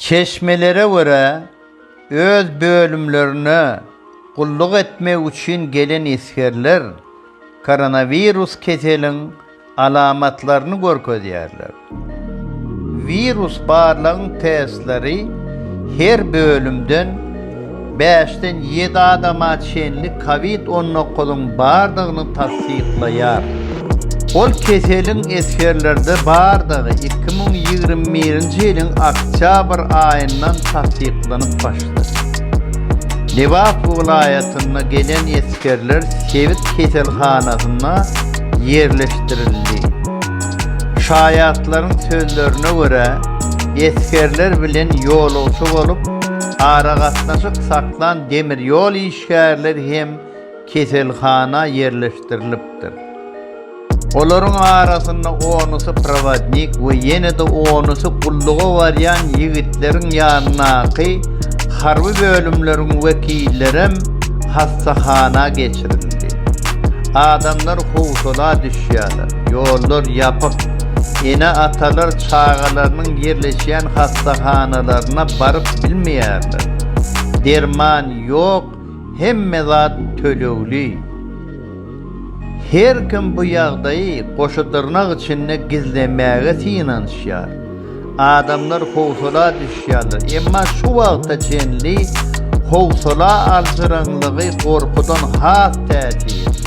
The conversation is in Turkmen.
Çeşmelere göre öz bölümlerine kulluk etmek için gelen eskerler koronavirüs keselin alamatlarını görkezýärler. Virüs barlığın tesisleri her bölümden 5'ten 7 adama çenli COVID-19'un bardığını tasdiklaýar. Ol keselin eskerlerde bardığı 2021-nji ýylyň oktýabr aýyndan tasdiklanyp başlady. Nevap vilayatyna gelen eskerler Sevit keselhanasyna yerleşdirildi. Şaýatlaryň sözlerine göre eskerler bilen ýolagçy bolup aragatnaşyk saklan demir ýol işgärleri hem keselhana yerleşdirilipdir. Olaryň arasynda 10'usy prowadnik we ýene-de 10'usy kullugy barýan ýigitleriň ýanynaky harby bölümleriň wekillerem hastahana geçirildi. Adamlar howsala düşýärler, ýollar ýapyk, ene atalar çağalarynyň yerleşýän hastahanalarına baryp bilmeýärler. Derman ýok, hemme zat tölegli. Her kim bu ýagdaýy goşudyrnak içinde gizlemäge synanýar. Adamlar howsala düşýärler. Emma şu wagtda çenli howsala aldyranlygy gorkudan has täsir.